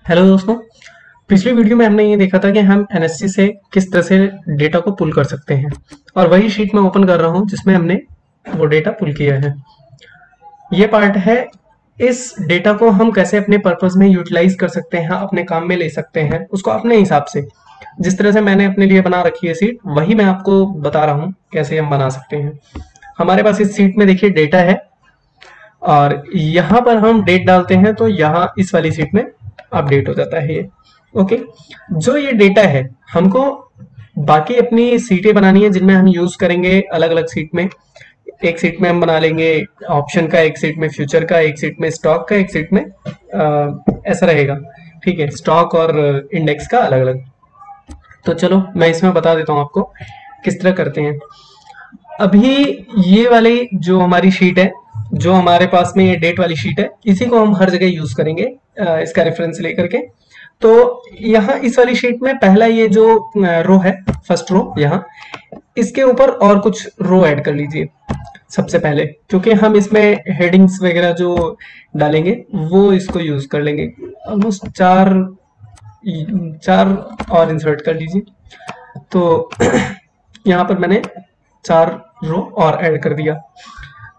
Hello दोस्तों। पिछली video में हमने ये देखा था कि हम एनएससी से किस तरह से डेटा को पुल कर सकते हैं और वही शीट मैं ओपन कर रहा हूँ जिसमें हमने वो डेटा पुल किया है। ये पार्ट है, इस डेटा को हम कैसे अपने पर्पस में यूटिलाइज कर सकते हैं, अपने काम में ले सकते हैं उसको अपने हिसाब से। जिस तरह से मैंने अपने लिए बना रखी है सीट, वही मैं आपको बता रहा हूँ कैसे हम बना सकते हैं। हमारे पास इस सीट में देखिए डेटा है और यहाँ पर हम डेट डालते हैं तो यहाँ इस वाली सीट में अपडेट हो जाता है ये। ओके, जो ये डेटा है हमको बाकी अपनी सीटें बनानी है जिनमें हम यूज करेंगे अलग अलग सीट में। एक सीट में हम बना लेंगे ऑप्शन का, एक सीट में फ्यूचर का, एक सीट में स्टॉक का, एक सीट में ऐसा रहेगा। ठीक है, स्टॉक और इंडेक्स का अलग अलग। तो चलो मैं इसमें बता देता हूँ आपको किस तरह करते हैं। अभी ये वाली जो हमारी शीट है, जो हमारे पास में ये डेट वाली शीट है, इसी को हम हर जगह यूज करेंगे इसका रेफरेंस लेकर के। तो यहाँ इस वाली शीट में पहला ये जो रो है, फर्स्ट रो, यहाँ इसके ऊपर और कुछ रो ऐड कर लीजिए सबसे पहले, क्योंकि हम इसमें हेडिंग्स वगैरह जो डालेंगे वो इसको यूज कर लेंगे। ऑलमोस्ट चार और इंसर्ट कर लीजिए। तो यहाँ पर मैंने 4 रो और ऐड कर दिया।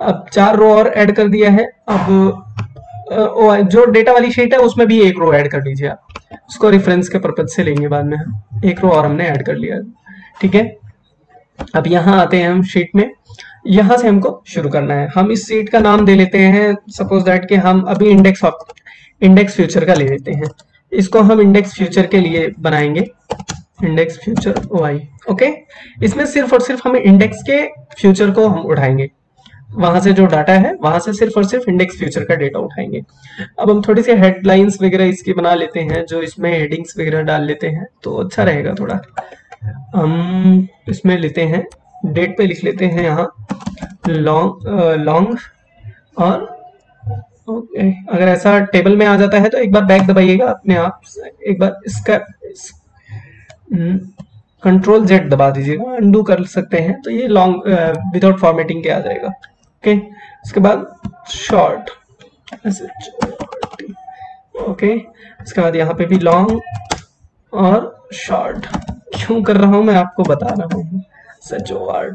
अब 4 रो और ऐड कर दिया है। अब जो डेटा वाली शीट है उसमें भी एक रो ऐड कर लीजिए आप, उसको रेफरेंस के पर्पज से लेंगे बाद में। हम एक रो और हमने ऐड कर लिया। ठीक है, अब यहाँ आते हैं हम शीट में। यहाँ से हमको शुरू करना है। हम इस शीट का नाम दे लेते हैं, सपोज दैट कि हम अभी इंडेक्स फ्यूचर का ले लेते हैं। इसको हम इंडेक्स फ्यूचर के लिए बनाएंगे, इंडेक्स फ्यूचर वाई। ओके, इसमें सिर्फ और सिर्फ हम इंडेक्स के फ्यूचर को हम उठाएंगे, वहां से जो डाटा है वहां से सिर्फ और सिर्फ इंडेक्स फ्यूचर का डेटा उठाएंगे। अब हम थोड़ी सी हेडलाइंस वगैरह इसकी बना लेते हैं, जो इसमें हेडिंग्स वगैरह डाल लेते हैं तो अच्छा रहेगा थोड़ा। हम इसमें लेते हैं, डेट पे लिख लेते हैं यहाँ लॉन्ग। और ओके, अगर ऐसा टेबल में आ जाता है तो एक बार बैक दबाइएगा अपने आप, एक बार इसका कंट्रोल जेड दबा दीजिएगा, अंडू कर सकते हैं तो ये लॉन्ग विदाउट फॉर्मेटिंग के आ जाएगा। ओके, उसके बाद शॉर्ट, ओके, उसके बाद यहाँ पे भी लॉन्ग और शॉर्ट। क्यों कर रहा हूं मैं आपको बता रहा हूँ, such O R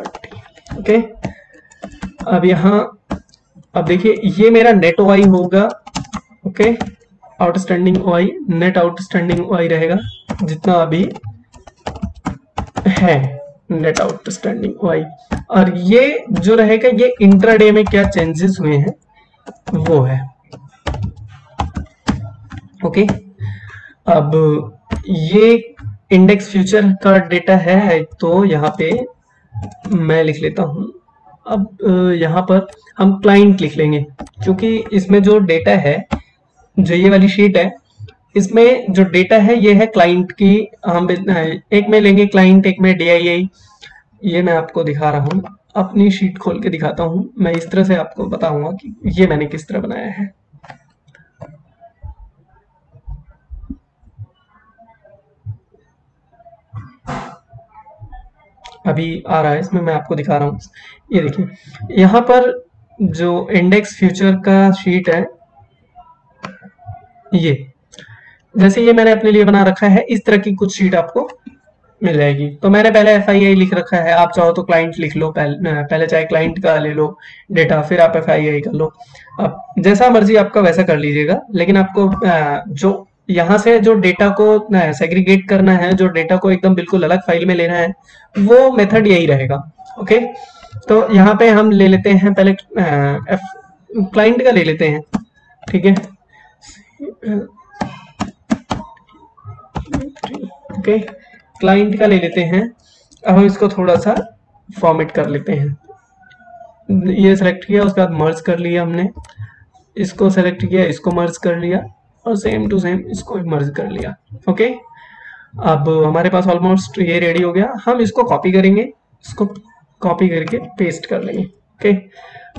T. Okay, अब यहाँ, अब देखिए ये मेरा नेट वाई होगा। Okay, outstanding Y, net outstanding Y रहेगा जितना अभी है, नेट आउटस्टैंडिंग वाई। और ये जो रहेगा ये इंट्राडे में क्या चेंजेस हुए हैं वो है। ओके, अब ये इंडेक्स फ्यूचर का डेटा है तो यहाँ पे मैं लिख लेता हूं। अब यहाँ पर हम क्लाइंट लिख लेंगे, क्योंकि इसमें जो डेटा है, जो ये वाली शीट है, इसमें जो डेटा है ये है क्लाइंट की। हम एक में लेंगे क्लाइंट, एक में DII। ये मैं आपको दिखा रहा हूँ, अपनी शीट खोल के दिखाता हूँ। मैं इस तरह से आपको बताऊंगा कि ये मैंने किस तरह बनाया है। अभी आ रहा है, इसमें मैं आपको दिखा रहा हूँ। ये देखिए यहाँ पर जो इंडेक्स फ्यूचर का शीट है, ये जैसे ये मैंने अपने लिए बना रखा है, इस तरह की कुछ शीट आपको मिल जाएगी। तो मैंने पहले FII लिख रखा है, आप चाहो तो क्लाइंट लिख लो, पहले चाहे क्लाइंट का ले लो डेटा, फिर आप FII कर लो। अब जैसा मर्जी आपका वैसा कर लीजिएगा, लेकिन आपको जो यहाँ से जो डेटा को सेग्रीगेट करना है, जो डेटा को एकदम बिल्कुल अलग फाइल में लेना है, वो मेथड यही रहेगा। ओके, तो यहाँ पे हम ले लेते हैं पहले क्लाइंट का ले लेते हैं। ठीक है, ओके, क्लाइंट का ले लेते हैं। अब हम इसको थोड़ा सा फॉर्मेट कर लेते हैं। ये सेलेक्ट किया, उसके बाद मर्ज कर लिया हमने, इसको सेलेक्ट किया, इसको मर्ज कर लिया, और सेम टू सेम इसको मर्ज कर लिया। ओके, अब हमारे पास ऑलमोस्ट ये रेडी हो गया। हम इसको कॉपी करेंगे, इसको कॉपी करके पेस्ट कर लेंगे। ओके,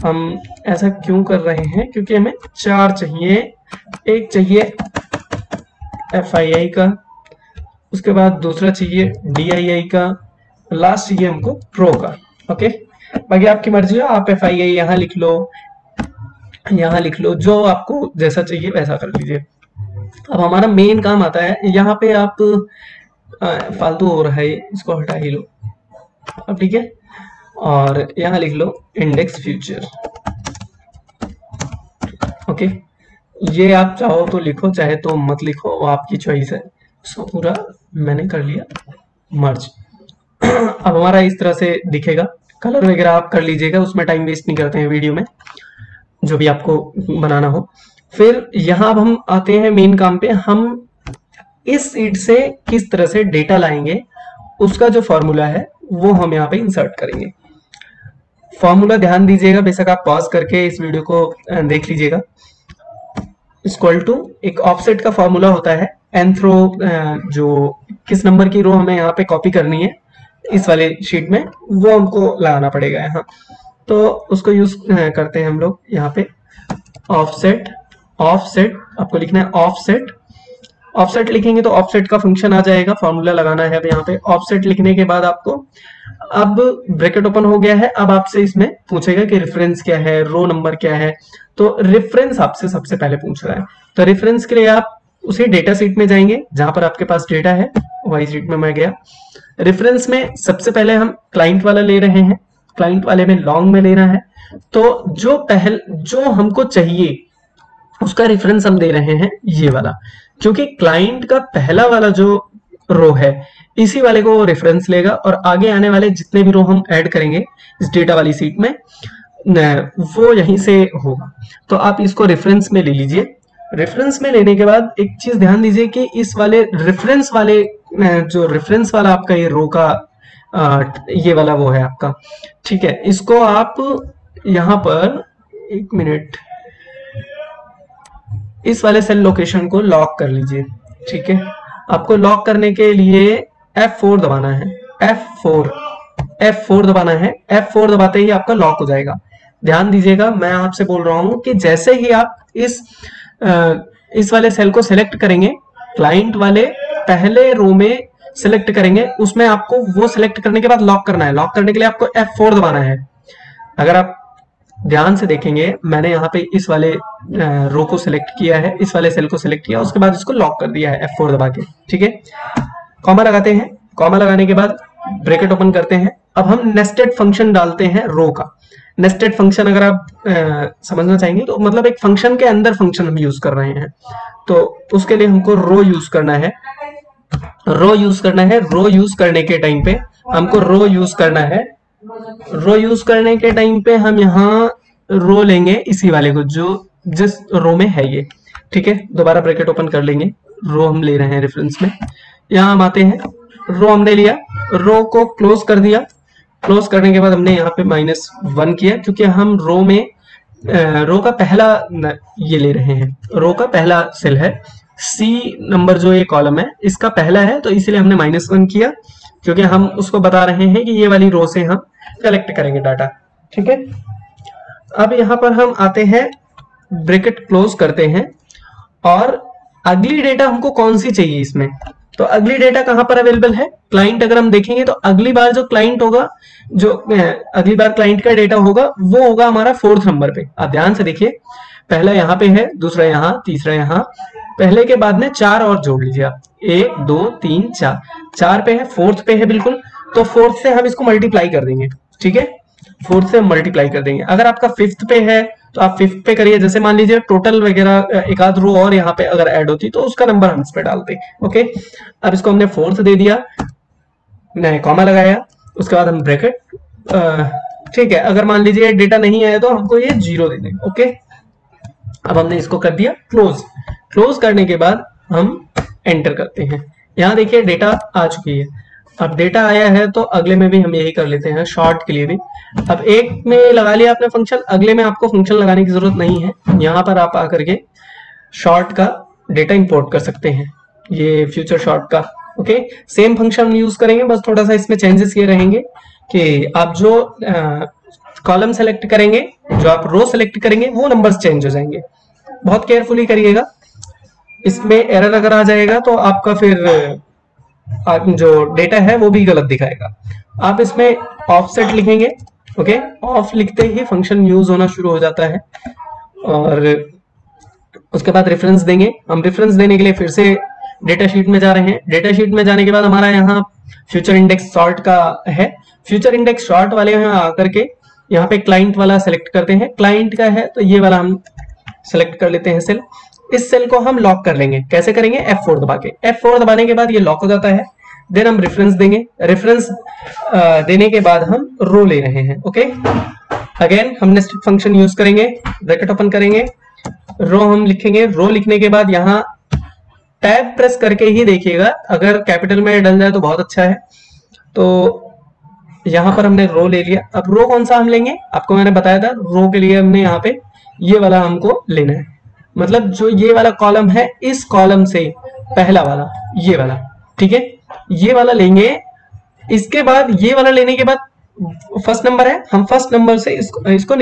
हम ऐसा क्यों कर रहे हैं, क्योंकि हमें 4 चाहिए। एक चाहिए FII का, उसके बाद दूसरा चाहिए DII का, लास्ट चाहिए हमको प्रो का। ओके, बाकी आपकी मर्जी है, आप FII यहाँ लिख लो, यहाँ लिख लो, जो आपको जैसा चाहिए वैसा कर लीजिए। अब हमारा मेन काम आता है, यहाँ पे आप फालतू हो रहा है, इसको हटा ही लो अब, ठीक है। और यहाँ लिख लो इंडेक्स फ्यूचर, ओके। ये आप चाहो तो लिखो, चाहे तो मत लिखो, वो आपकी चॉइस है। इसको पूरा मैंने कर लिया मर्ज। अब हमारा इस तरह से दिखेगा। कलर वगैरह आप कर लीजिएगा, उसमें टाइम वेस्ट नहीं करते हैं वीडियो में, जो भी आपको बनाना हो। फिर यहाँ अब हम आते हैं मेन काम पे। हम इस शीट से किस तरह से डेटा लाएंगे, उसका जो फॉर्मूला है वो हम यहाँ पे इंसर्ट करेंगे। फॉर्मूला ध्यान दीजिएगा, बेशक आप पॉज करके इस वीडियो को देख लीजिएगा। इक्वल टू एक ऑफसेट का फॉर्मूला होता है, nth रो, जो किस नंबर की रो हमें यहाँ पे कॉपी करनी है इस वाले शीट में, वो हमको लगाना पड़ेगा यहाँ। तो उसको यूज करते हैं हम लोग यहाँ पे ऑफसेट। ऑफसेट आपको लिखना है ऑफसेट। ऑफसेट लिखेंगे तो ऑफसेट का फंक्शन आ जाएगा, फॉर्मूला लगाना है। अब यहाँ पे ऑफसेट लिखने के बाद आपको, अब ब्रैकेट ओपन हो गया है, अब आपसे इसमें पूछेगा कि रेफरेंस क्या है, रो नंबर क्या है। तो रेफरेंस आपसे सबसे पहले पूछ रहा है, तो रेफरेंस के लिए आप उसी डेटा शीट में जाएंगे जहां पर आपके पास डेटा है, वही शीट में मैं गया। रेफरेंस में सबसे पहले हम क्लाइंट वाला ले रहे हैं, क्लाइंट वाले में लॉन्ग में लेना है। तो जो हमको चाहिए उसका रेफरेंस हम दे रहे हैं ये वाला, क्योंकि क्लाइंट का पहला वाला जो रो है इसी वाले को वो रेफरेंस लेगा, और आगे आने वाले जितने भी रो हम ऐड करेंगे इस डेटा वाली सीट में वो यहीं से होगा। तो आप इसको रेफरेंस में ले लीजिए। रेफरेंस में लेने के बाद एक चीज ध्यान दीजिए कि इस वाले रेफरेंस वाले, जो रेफरेंस वाला आपका ये रो का ये वाला वो है आपका, ठीक है। इसको आप यहाँ पर एक मिनट, इस वाले सेल लोकेशन को लॉक कर लीजिए, ठीक है। आपको लॉक करने के लिए F4 दबाना है, F4 दबाना है। F4 दबाते ही आपका लॉक हो जाएगा। ध्यान दीजिएगा, मैं आपसे बोल रहा हूं कि जैसे ही आप इस वाले सेल को सिलेक्ट करेंगे, क्लाइंट वाले पहले रो में सिलेक्ट करेंगे, उसमें आपको वो सिलेक्ट करने के बाद लॉक करना है। लॉक करने के लिए आपको F4 दबाना है। अगर आप ध्यान से देखेंगे, मैंने यहाँ पे इस वाले रो को सिलेक्ट किया है, इस वाले सेल को सिलेक्ट किया, उसके बाद इसको लॉक कर दिया है F4 दबा के, ठीक है। कॉमा लगाते हैं, कॉमा लगाने के बाद ब्रैकेट ओपन करते हैं। अब हम नेस्टेड फंक्शन डालते हैं रो का। नेस्टेड फंक्शन अगर आप समझना चाहेंगे तो मतलब एक फंक्शन के अंदर फंक्शन हम यूज कर रहे हैं, तो उसके लिए हमको रो यूज करना है। रो यूज करने के टाइम पे हमको रो यूज करना है। रो यूज करने के टाइम पे हम यहाँ रो लेंगे इसी वाले को, जो जिस रो में है ये, ठीक है। दोबारा ब्रैकेट ओपन कर लेंगे, रो हम ले रहे हैं रेफरेंस में। यहाँ हम आते हैं, रो हमने लिया, रो को क्लोज कर दिया। क्लोज करने के बाद हमने यहाँ पे -1 किया, क्योंकि हम रो में रो का पहला ये ले रहे हैं, रो का पहला सेल है, C नंबर जो ये कॉलम है इसका पहला है, तो इसलिए हमने -1 किया, क्योंकि हम उसको बता रहे हैं कि ये वाली रो से हम कलेक्ट करेंगे डाटा, ठीक है। अब यहाँ पर हम आते हैं, ब्रैकेट क्लोज करते हैं, और अगली डेटा हमको कौन सी चाहिए इसमें, तो अगली डेटा कहां पर अवेलेबल है, क्लाइंट। अगर हम देखेंगे तो अगली बार जो क्लाइंट होगा, जो अगली बार क्लाइंट का डेटा होगा वो होगा हमारा 4th नंबर पे। आप ध्यान से देखिए, पहला यहाँ पे है, दूसरा यहाँ, तीसरा यहाँ, पहले के बाद में 4 और जोड़ लीजिए आप, 1 2 3 4, 4 पे है, 4th पे है बिल्कुल, तो 4th से हम इसको मल्टीप्लाई कर देंगे, ठीक है। 4th से हम मल्टीप्लाई कर देंगे। अगर आपका 5th पे है तो आप 5th पे करिए। जैसे मान लीजिए टोटल वगैरह एक आध रो और यहाँ पे अगर ऐड होती तो उसका नंबर हम इस पे डालते, ओके। अब इसको हमने 4th दे दिया, नहीं कॉमा लगाया, उसके बाद हम ब्रैकेट, ठीक है। अगर मान लीजिए डेटा नहीं आया तो हमको ये 0 दे देंगे, ओके। अब हमने इसको कर दिया क्लोज। क्लोज करने के बाद हम एंटर करते हैं। यहाँ देखिए डेटा आ चुकी है। अब डेटा आया है तो अगले में भी हम यही कर लेते हैं, शॉर्ट के लिए भी। अब एक में लगा लिया आपने फंक्शन, अगले में आपको फंक्शन लगाने की जरूरत नहीं है। यहाँ पर आप आकर के शॉर्ट का डेटा इंपोर्ट कर सकते हैं, ये फ्यूचर शॉर्ट का, ओके। सेम फंक्शन यूज करेंगे, बस थोड़ा सा इसमें चेंजेस ये रहेंगे कि आप जो कॉलम सेलेक्ट करेंगे, जो आप रो सेलेक्ट करेंगे, वो नंबर्स चेंज हो जाएंगे। बहुत केयरफुली करिएगा, इसमें एरर अगर आ जाएगा तो आपका फिर जो डेटा है वो भी गलत दिखाएगा। आप इसमें ऑफसेट लिखेंगे, ओके। ऑफ लिखते ही फंक्शन यूज होना शुरू हो जाता है। और उसके बाद रेफरेंस देंगे। हम रेफरेंस देने के लिए फिर से डेटा शीट में जा रहे हैं। डेटा शीट में जाने के बाद हमारा यहाँ फ्यूचर इंडेक्स शॉर्ट का है। फ्यूचर इंडेक्स शॉर्ट वाले यहाँ आकर के यहाँ पे क्लाइंट वाला सेलेक्ट करते हैं। क्लाइंट का है तो ये वाला हम सेलेक्ट कर लेते हैं सेल। इस सेल को हम लॉक कर लेंगे। कैसे करेंगे? F4 दबा के। F4 दबाने के बाद ये लॉक हो जाता है। देन हम रेफरेंस देंगे। रेफरेंस देने के बाद हम रो ले रहे हैं। ओके, अगेन हम नेस्टेड फंक्शन यूज करेंगे। ब्रैकेट ओपन करेंगे, रो हम लिखेंगे। रो लिखने के बाद यहाँ टैब प्रेस करके ही देखिएगा, अगर कैपिटल में डल जाए तो बहुत अच्छा है। तो यहाँ पर हमने रो ले लिया। अब रो कौन सा हम लेंगे? आपको मैंने बताया था, रो के लिए हमने यहाँ पे ये वाला हमको लेना है। मतलब जो ये वाला कॉलम है, इस कॉलम से पहला वाला, ये वाला, ठीक है, ये वाला लेंगे। इसके बाद ये वाला लेने के बाद फर्स्ट नंबर है, हम फर्स्ट नंबर से इसको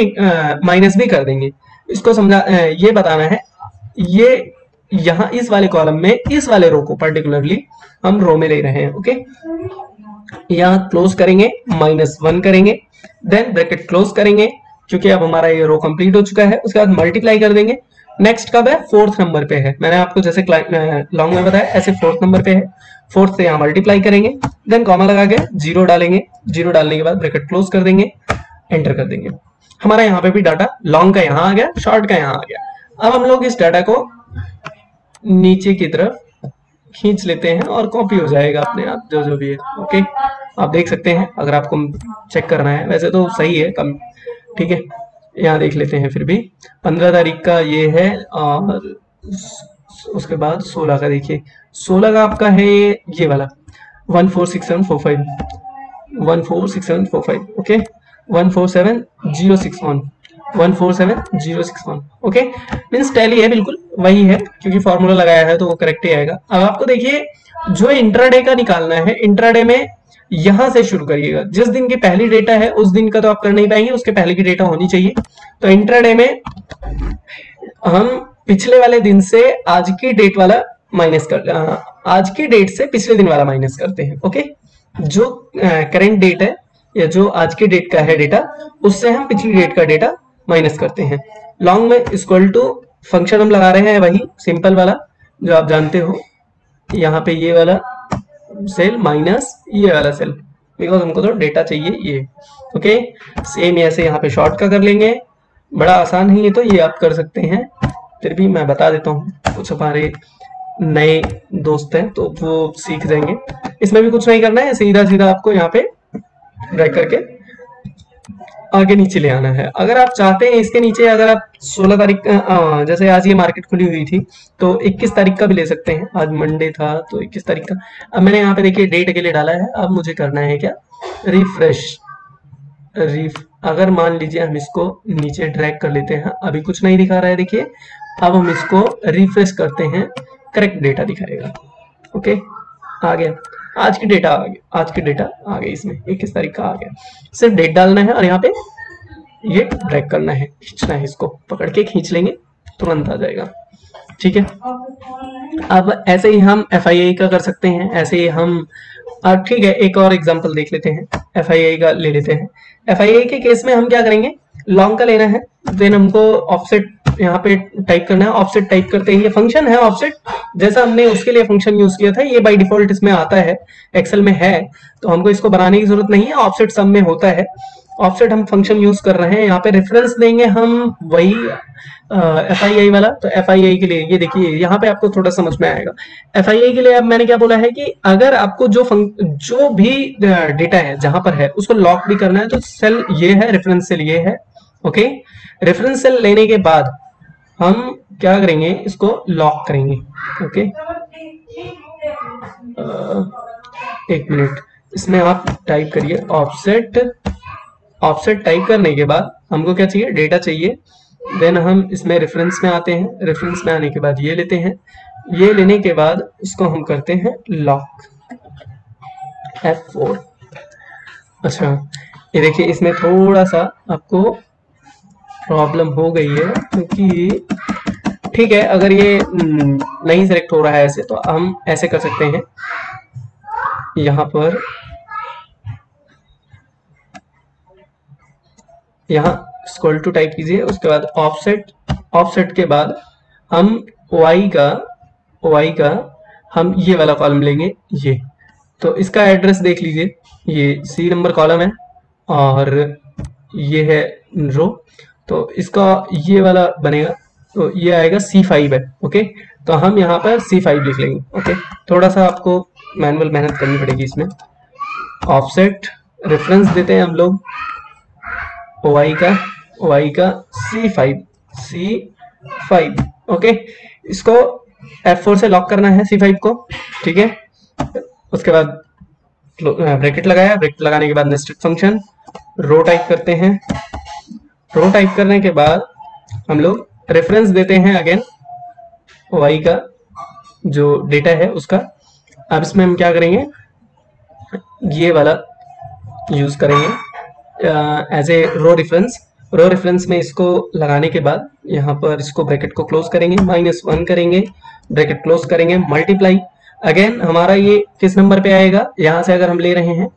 माइनस भी कर देंगे। इसको समझा, ये बताना है। ये यहाँ इस वाले कॉलम में इस वाले रो को पर्टिकुलरली हम रो में ले रहे हैं। ओके, यहाँ क्लोज करेंगे, -1 करेंगे, देन ब्रैकेट क्लोज करेंगे, क्योंकि अब हमारा ये रो कंप्लीट हो चुका है। उसके बाद मल्टीप्लाई कर देंगे। नेक्स्ट कब है? 4th नंबर पे है। मैंने आपको जैसे लॉन्ग में बताया, ऐसे 4th नंबर पे है। 4th से यहाँ मल्टीप्लाई करेंगे, देन कॉमा लगा के 0 डालेंगे। 0 डालने के बाद ब्रैकेट क्लोज कर देंगे, एंटर कर देंगे। हमारा यहाँ पे भी डाटा लॉन्ग का यहाँ आ गया, शॉर्ट का यहाँ आ गया। अब हम लोग इस डाटा को नीचे की तरफ खींच लेते हैं और कॉपी हो जाएगा अपने आप, जो जो भी है। ओके, आप देख सकते हैं, अगर आपको चेक करना है। वैसे तो सही है, कम, ठीक है। यहाँ देख लेते हैं। फिर भी 15 तारीख का ये है, और उसके बाद 16 का देखिए, 16 का आपका है ये वाला 146745, 146745। ओके, 147061, 147061। ओके, मीन्स टैली है, बिल्कुल वही है, क्योंकि फॉर्मूला लगाया है तो वो करेक्ट ही आएगा। अब आपको देखिए, जो इंट्राडे का निकालना है, इंट्राडे में यहां से शुरू करिएगा। जिस दिन की पहली डेटा है उस दिन का तो आप कर नहीं पाएंगे, उसके पहले की डेटा होनी चाहिए। तो इंट्राडे में हम पिछले वाले दिन से आज की डेट वाला माइनस कर, आज की डेट से पिछले दिन वाला माइनस करते हैं। ओके, जो करेंट डेट है या जो आज की डेट का है डेटा, उससे हम पिछली डेट का डेटा माइनस करते हैं। लॉन्ग में इक्वल टू फंक्शन हम लगा रहे हैं, वही सिंपल वाला जो आप जानते हो। यहाँ पे ये वाला सेल माइनस ये वाला सेल, बिकॉज हमको तो डेटा चाहिए ये। ओके, सेम ऐसे यहाँ पे शॉर्ट का कर लेंगे। बड़ा आसान है ये, तो ये आप कर सकते हैं। फिर भी मैं बता देता हूँ, कुछ हमारे नए दोस्त हैं तो वो सीख जाएंगे। इसमें भी कुछ नहीं करना है, सीधा सीधा आपको यहाँ पे ड्रैग करके आगे नीचे ले आना है। अगर आप चाहते हैं इसके नीचे, अगर आप 16 तारीख जैसे आज ये मार्केट खुली हुई थी तो 21 तारीख का भी ले सकते हैं। आज मंडे था तो 21 तारीख का। अब मैंने यहाँ पे देखिए डेट के लिए डाला है। अब मुझे करना है क्या? रिफ्रेश। अगर मान लीजिए हम इसको नीचे ड्रैग कर लेते हैं, अभी कुछ नहीं दिखा रहा है, देखिए। अब हम इसको रिफ्रेश करते हैं, करेक्ट डेटा दिखाएगा। ओके, आ गया, आज की डेटा आ गया, आज की डेटा आ गई, इसमें 21 तारीख का आ गया। सिर्फ डेट डालना है और यहाँ पे ये ड्रैग करना है, खींचना है, इसको पकड़ के खींच लेंगे, तुरंत आ जाएगा। ठीक है, अब ऐसे ही हम FII का कर सकते हैं। ऐसे ही हम ठीक है, एक और एग्जांपल देख लेते हैं, FII का ले लेते हैं। FII के केस में हम क्या करेंगे? लॉन्ग का लेना है, देन हमको ऑफसेट यहाँ पे टाइप करना है। ऑफसेट टाइप करते ही ये फंक्शन है ऑफसेट, जैसा हमने उसके लिए फंक्शन यूज किया था, ये बाय डिफॉल्ट इसमें आता है, एक्सेल में है, तो हमको इसको बनाने की जरूरत नहीं है। ऑफसेट सब में होता है। ऑफसेट हम फंक्शन यूज कर रहे हैं। यहाँ पे रेफरेंस देंगे हम वही FII वाला। तो FII के लिए ये देखिए, यहाँ पे आपको थोड़ा समझ में आएगा। FII के लिए अब मैंने क्या बोला है कि अगर आपको जो भी डेटा है जहां पर है उसको लॉक भी करना है, तो सेल ये है, रेफरेंस सेल ये है। ओके, रेफरेंस सेल लेने के बाद हम क्या करेंगे? इसको लॉक करेंगे। ओके, एक मिनट, इसमें आप टाइप करिए ऑफसेट। ऑफसेट टाइप करने के बाद हमको क्या चाहिए? डेटा चाहिए। देन हम इसमें रेफरेंस में आते हैं। रेफरेंस में आने के बाद ये लेते हैं। ये लेने के बाद इसको हम करते हैं लॉक, F4। अच्छा, ये देखिए, इसमें थोड़ा सा आपको प्रॉब्लम हो गई है, क्योंकि ठीक है, अगर ये नहीं सिलेक्ट हो रहा है ऐसे, तो हम ऐसे कर सकते हैं। यहाँ पर यहाँ स्क्रॉल टू टाइप कीजिए, उसके बाद ऑफसेट, ऑफसेट के बाद हम y का हम ये वाला कॉलम लेंगे, ये तो इसका एड्रेस देख लीजिए, ये C नंबर कॉलम है और ये है रो, तो इसका ये वाला बनेगा, तो ये आएगा C5 है। ओके, तो हम यहाँ पर C5 लिख लेंगे। ओके, थोड़ा सा आपको मैनुअल मेहनत करनी पड़ेगी इसमें। ऑफसेट रेफरेंस देते हैं हम लोग y का C5। ओके, इसको F4 से लॉक करना है C5 को, ठीक है। उसके बाद ब्रैकेट लगाया, ब्रैकेट लगाने के बाद नेस्टेड फंक्शन रो टाइप करते हैं। रो टाइप करने के बाद हम लोग रेफरेंस देते हैं अगेन y का जो डेटा है उसका। अब इसमें हम क्या करेंगे, ये वाला यूज करेंगे as a row reference. Row reference में इसको लगाने के बाद यहाँ पर इसको ब्रैकेट को क्लोज करेंगे, -1 करेंगे, ब्रैकेट क्लोज करेंगे, मल्टीप्लाई। अगेन हमारा ये किस नंबर पे आएगा, यहाँ से अगर हम ले रहे हैं,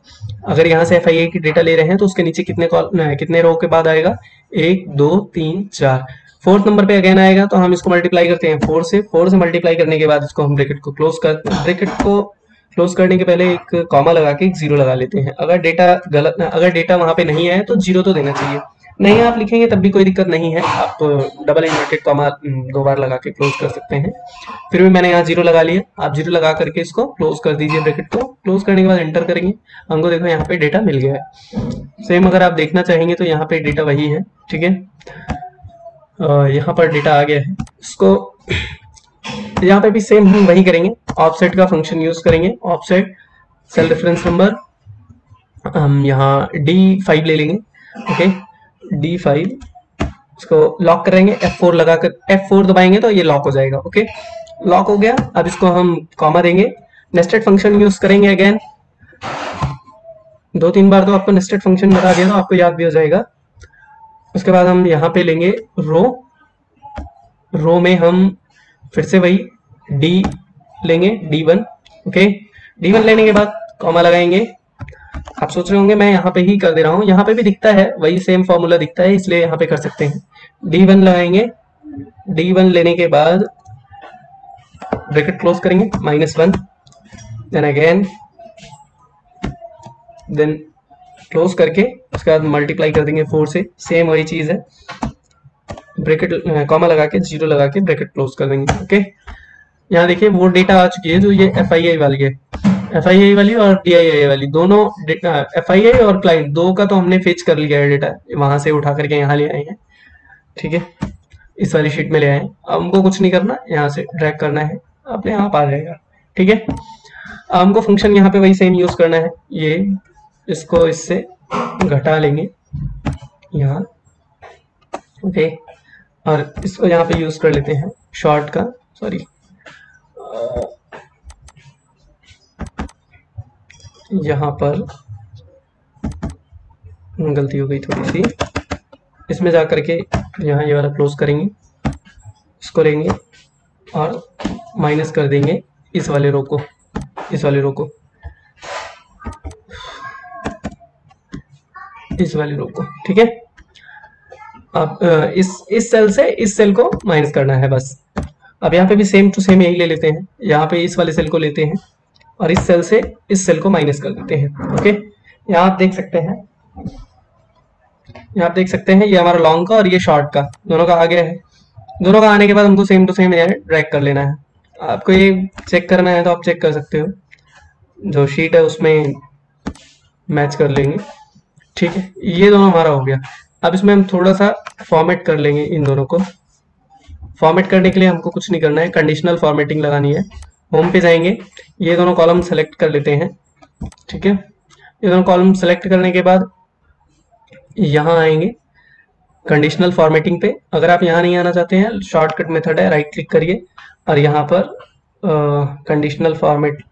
अगर यहाँ से FIA की डेटा ले रहे हैं तो उसके नीचे कितने रो के बाद आएगा, 1 2 3 4, फोर्थ नंबर पे अगेन आएगा, तो हम इसको मल्टीप्लाई करते हैं 4 से मल्टीप्लाई करने के बाद इसको हम ब्रैकेट को क्लोज करते हैं। ब्रैकेट को क्लोज करने के पहले एक कॉमा लगा के एक 0 लगा लेते हैं। अगर डेटा वहां पे नहीं है तो 0 तो देना चाहिए, नहीं आप लिखेंगे तब भी कोई दिक्कत नहीं है, आप डबल इन्वर्टेड कॉमा 2 बार लगा के क्लोज कर सकते हैं। फिर भी मैंने यहाँ 0 लगा लिया, आप 0 लगा करके इसको क्लोज कर दीजिए। ब्रैकेट को क्लोज करने के बाद एंटर करेंगे, हमको देखो यहाँ पे डेटा मिल गया है। सेम अगर आप देखना चाहेंगे तो यहाँ पे डेटा वही है, ठीक है, यहाँ पर डेटा आ गया है। इसको यहाँ पे भी सेम हम वही करेंगे, ऑफसेट का फंक्शन यूज करेंगे। ऑफसेट सेल रेफरेंस नंबर हम यहाँ D5 ले लेंगे। ओके, D5 इसको लॉक करेंगे, F4 लगाकर F4 दबाएंगे तो ये लॉक हो जाएगा। ओके, लॉक हो गया। अब इसको हम कॉमा देंगे, नेस्टेड फंक्शन यूज करेंगे अगेन। 2-3 बार तो आपको नेस्टेड फंक्शन बता दिया तो आपको याद भी हो जाएगा। उसके बाद हम यहाँ पे लेंगे रो में हम फिर से वही D लेंगे, D1। ओके, D1 लेने के बाद कॉमा लगाएंगे। आप सोच रहे होंगे मैं यहाँ पे ही कर दे रहा हूँ, यहाँ पे भी दिखता है, वही सेम फॉर्मूला दिखता है, इसलिए यहाँ पे कर सकते हैं। D1 लगाएंगे, D1 लेने के बाद ब्रैकेट क्लोज करेंगे, -1, देन अगेन, देन क्लोज करके उसके बाद मल्टीप्लाई कर देंगे 4 से, सेम वही चीज है। ब्रैकेट कॉमा लगा के 0 लगा के ब्रैकेट क्लोज कर देंगे। ओके, यहाँ देखिए वो डेटा आ चुकी है जो ये FIA वाली है, FIA वाली और DIA वाली दोनों डेटा, FIA और क्लाइंट दो का तो हमने फेच कर लिया है डेटा, वहां से उठा करके यहाँ ले आए हैं, ठीक है, इस वाली शीट में ले आए। अब हमको कुछ नहीं करना, यहाँ से ड्रैग करना है, अपने आप आ जाएगा, ठीक है। अब हमको फंक्शन यहाँ पे वही सेम यूज करना है, ये इसको इससे घटा लेंगे यहाँ। ओके, और इसको यहाँ पे यूज कर लेते हैं शॉर्ट का, सॉरी यहाँ पर गलती हो गई थोड़ी सी, इसमें जा करके यहाँ ये वाला क्लोज करेंगे, इसको लेंगे और माइनस कर देंगे इस वाले रो को, इस वाले रो को, इस वाले रो को, ठीक है। अब इस सेल से इस सेल को माइनस करना है बस। अब यहाँ पे भी सेम टू सेम यही ले लेते हैं, यहाँ पे इस वाले सेल को लेते हैं और इस सेल से इस सेल को माइनस कर देते हैं। ओके, यहाँ आप देख सकते हैं, यहाँ आप देख सकते हैं ये हमारा लॉन्ग का और ये शॉर्ट का दोनों का आ गया है। दोनों का आने के बाद हमको सेम टू सेम ड्रैग कर लेना है। आपको ये चेक करना है तो आप चेक कर सकते हो, जो शीट है उसमें मैच कर लेंगे, ठीक है। ये दोनों हमारा हो गया। अब इसमें हम थोड़ा सा फॉर्मेट कर लेंगे इन दोनों को। फॉर्मेट करने के लिए हमको कुछ नहीं करना है, कंडीशनल फॉर्मेटिंग लगानी है। होम पे जाएंगे, ये दोनों कॉलम सेलेक्ट कर लेते हैं, ठीक है। ये दोनों कॉलम सेलेक्ट करने के बाद यहाँ आएंगे कंडीशनल फॉर्मेटिंग पे। अगर आप यहाँ नहीं आना चाहते हैं, शॉर्टकट मेथड है, राइट क्लिक करिए और यहाँ पर कंडीशनल फॉर्मेट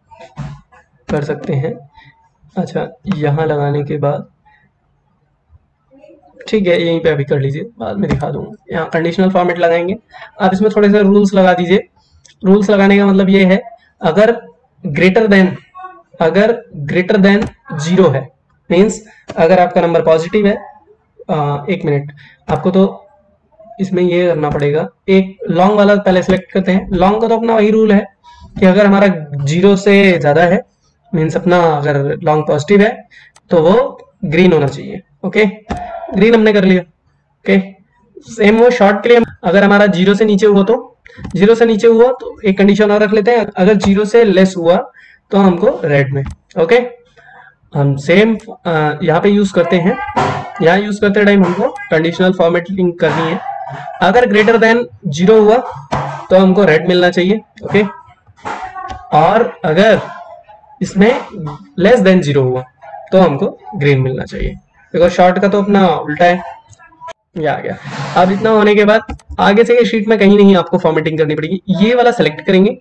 कर सकते हैं। अच्छा, यहाँ लगाने के बाद ठीक है, यहीं पे अभी कर लीजिए, बाद में दिखा दूंगा। यहाँ कंडीशनल फॉर्मेट लगाएंगे। आप इसमें थोड़े से रूल्स लगा दीजिए। रूल्स लगाने का मतलब ये है, अगर ग्रेटर देन 0 है, मीन्स अगर आपका नंबर पॉजिटिव है, एक मिनट, आपको तो इसमें ये करना पड़ेगा, एक लॉन्ग वाला पहले सेलेक्ट करते हैं। लॉन्ग का तो अपना वही रूल है कि अगर हमारा 0 से ज्यादा है, मीन्स अपना अगर लॉन्ग पॉजिटिव है तो वो ग्रीन होना चाहिए। ओके, ग्रीन हमने कर लिया। ओके, सेम वो शॉर्ट के लिए अगर हमारा 0 से नीचे हुआ तो 0 से नीचे हुआ तो एक कंडीशन और रख लेते हैं, अगर 0 से लेस हुआ तो हमको रेड में। ओके, हम सेम यहाँ पे यूज करते हैं। यहाँ यूज करते टाइम हमको कंडीशनल फॉर्मेटिंग करनी है। अगर ग्रेटर देन 0 हुआ तो हमको रेड मिलना चाहिए। ओके, और अगर इसमें लेस देन 0 हुआ तो हमको ग्रीन मिलना चाहिए, बिकॉज शॉर्ट का तो अपना उल्टा है। ये आ गया। अब इतना होने के बाद आगे से ये शीट में कहीं नहीं आपको फॉर्मेटिंग करनी पड़ेगी। ये वाला सेलेक्ट करेंगे,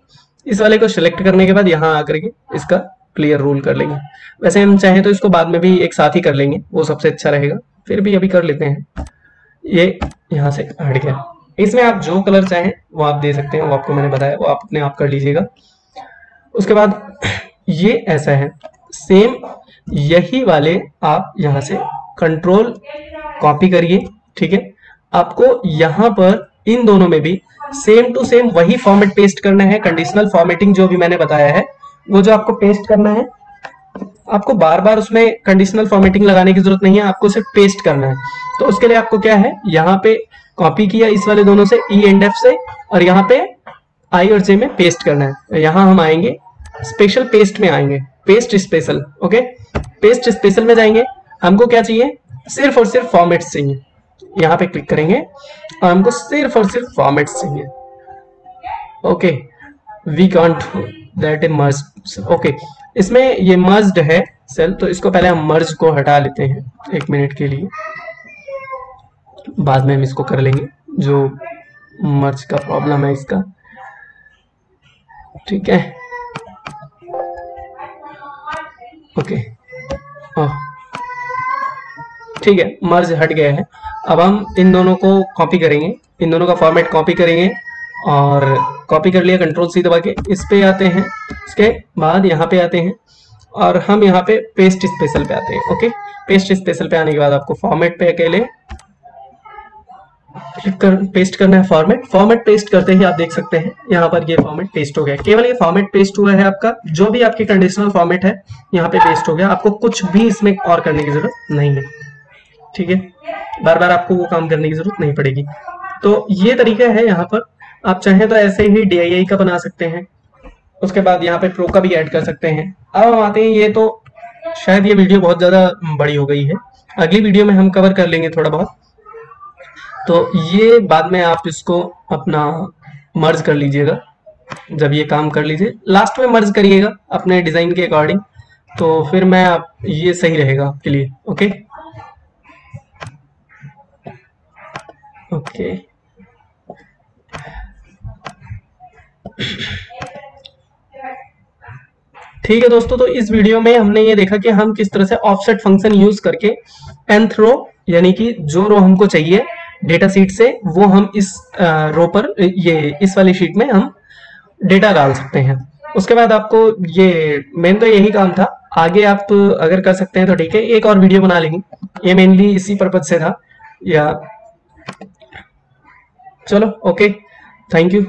इस वाले को सिलेक्ट करने के बाद यहाँ आकर के इसका क्लियर रूल कर लेंगे। वैसे हम चाहें तो इसको बाद में भी एक साथ ही कर लेंगे, वो सबसे अच्छा रहेगा, फिर भी अभी कर लेते हैं। ये यहाँ से हट गया। इसमें आप जो कलर चाहें वो आप दे सकते हैं, वो आपको मैंने बताया, वो आप अपने आप कर लीजिएगा। उसके बाद ये ऐसा है, सेम यही वाले आप यहाँ से कंट्रोल कॉपी करिए। ठीक है, आपको यहाँ पर इन दोनों में भी सेम टू सेम वही फॉर्मेट पेस्ट करना है। कंडीशनल फॉर्मेटिंग जो भी मैंने बताया है वो जो आपको पेस्ट करना है, आपको बार बार उसमें कंडीशनल फॉर्मेटिंग लगाने की जरूरत नहीं है, आपको सिर्फ पेस्ट करना है। तो उसके लिए आपको क्या है, यहाँ पे कॉपी किया इस वाले दोनों से, ई एंड एफ से, और यहाँ पे आई और जे में पेस्ट करना है। यहाँ हम आएंगे स्पेशल पेस्ट में, आएंगे paste special. Okay, paste special में जाएंगे, हमको क्या चाहिए, सिर्फ और सिर्फ फॉर्मेट्स चाहिए। यहाँ पे क्लिक करेंगे और हमको सिर्फ और सिर्फ फॉर्मेट्स चाहिए। Okay, we can't that is merge. Okay, इसमें ये मर्ज्ड है सेल, तो इसको पहले हम मर्ज को हटा लेते हैं 1 मिनट के लिए, बाद में हम इसको कर लेंगे, जो मर्ज का प्रॉब्लम है इसका। ठीक है, ओके, ठीक है, मर्ज हट गया है। अब हम इन दोनों को कॉपी करेंगे, इन दोनों का फॉर्मेट कॉपी करेंगे, और कॉपी कर लिया कंट्रोल सी दबा के, इस पे आते हैं, इसके बाद यहाँ पे आते हैं और हम यहाँ पे पेस्ट स्पेशल पे आते हैं। ओके, पेस्ट स्पेशल पे आने के बाद आपको फॉर्मेट पे अकेले पेस्ट करना है। फॉर्मेट पेस्ट करते ही आप देख सकते हैं यहाँ पर ये फॉर्मेट पेस्ट हो गया। केवल ये फॉर्मेट पेस्ट हुआ है, आपका जो भी आपकी कंडीशनल फॉर्मेट है यहाँ पे पेस्ट हो गया। आपको कुछ भी इसमें और करने की जरूरत नहीं है। ठीक है, बार बार आपको वो काम करने की जरूरत नहीं पड़ेगी। तो ये तरीका है, यहाँ पर आप चाहें तो ऐसे ही DII का बना सकते हैं, उसके बाद यहाँ पे प्रो का भी ऐड कर सकते हैं। अब हम आते हैं, ये तो शायद ये वीडियो बहुत ज्यादा बड़ी हो गई है, अगली वीडियो में हम कवर कर लेंगे थोड़ा बहुत। तो ये बाद में आप इसको अपना मर्ज कर लीजिएगा, जब ये काम कर लीजिए लास्ट में मर्ज करिएगा अपने डिजाइन के अकॉर्डिंग, तो फिर मैं आप ये सही रहेगा आपके लिए। ओके ओके, ठीक है दोस्तों, तो इस वीडियो में हमने ये देखा कि हम किस तरह से ऑफसेट फंक्शन यूज करके nth रो, यानी कि जो रो हमको चाहिए डेटा शीट से, वो हम इस रो पर, ये इस वाली शीट में हम डेटा डाल सकते हैं। उसके बाद आपको ये मेन तो यही काम था, आगे आप अगर कर सकते हैं तो ठीक है, एक और वीडियो बना लेंगे, ये मेनली इसी पर्पज से था। या चलो, ओके, थैंक यू।